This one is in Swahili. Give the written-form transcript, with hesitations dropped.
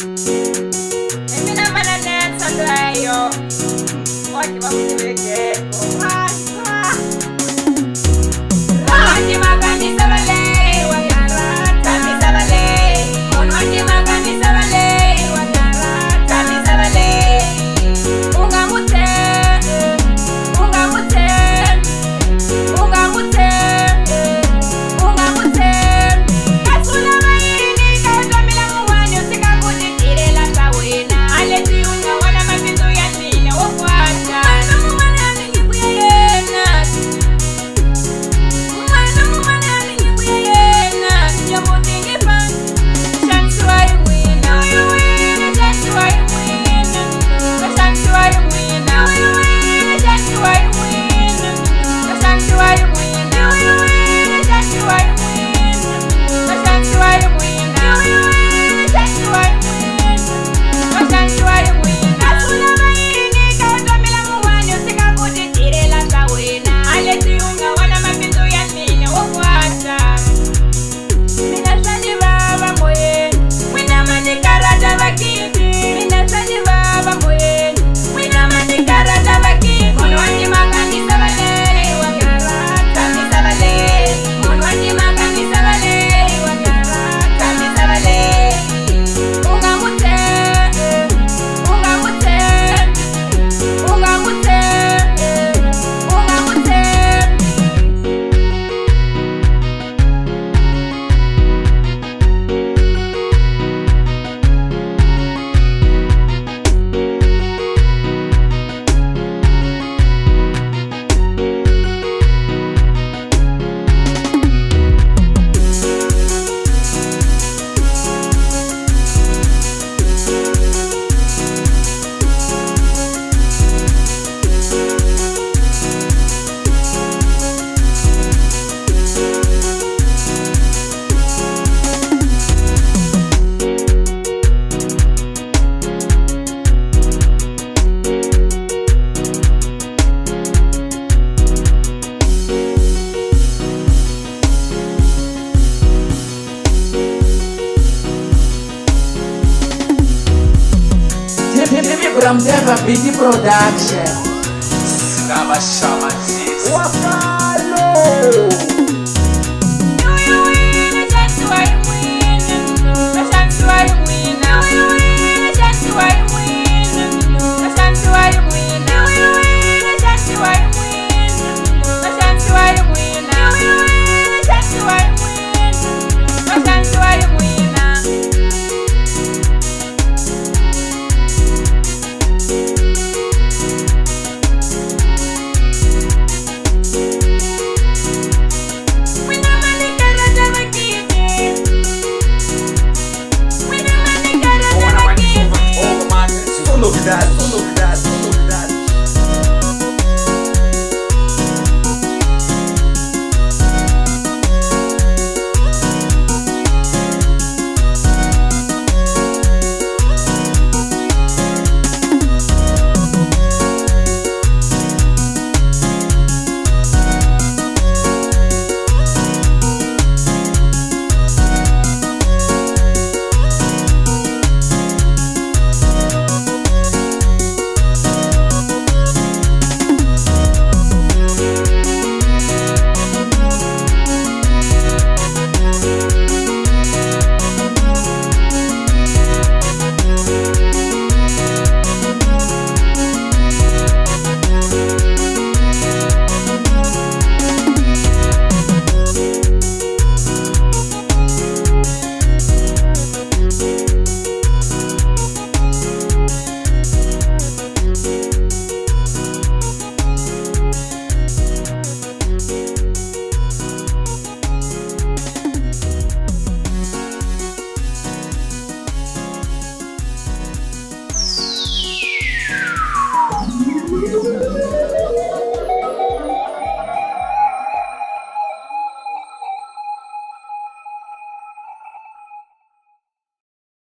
Emina mana Nelsa Ungamutsembi. Oke bamutibeke. Oke magani sabale wakara kami sabale. Oke magani sabale wakara kami sabale. Ungamutsembi, Ungamutsembi, Ungamutsembi, Ungamutsembi. Kasula mayini katomila muwani usikakudikire la sawena. Aleti unga wala mapindu ya nina wafuata. Mwana muwani amingibuya yena. Mwana muwani amingibuya yena. Yamutingi pan. Shansuwai mwina. Shansuwai mwina. Shansuwai mwina. Shansuwai mwina. Shansuwai mwina. Shansuwai mwina. Shansuwai mwina. Shansuwai mwina. Shansuwai mwina. Kasula mayini katomila muwani usikakudikire la sawena. Aleti unga wala mapindu ya nina wafuata. Mina sani baba moyeni, mwina manikarata bakiti. Mina sani baba moyeni, mwina manikarata bakiti. Mono wanji magani sabale, wakara kami sabale. Mono wanji magani sabale, wakara kami sabale. Ungamutsembi, Ungamutsembi, Ungamutsembi, Ungamutsembi. Mdeva Beauty Production. Kama shama sis. Wakalo. Shansuwai mwina. Shansuwai mwina. Shansuwai mwina. Shansuwai mwina. Shansuwai mwina. Shansuwai mwina. Shansuwai mwina. Shansuwai mwina. Mwina manikarata bakiti. Mwina manikarata bakiti. Oh man, so look at that.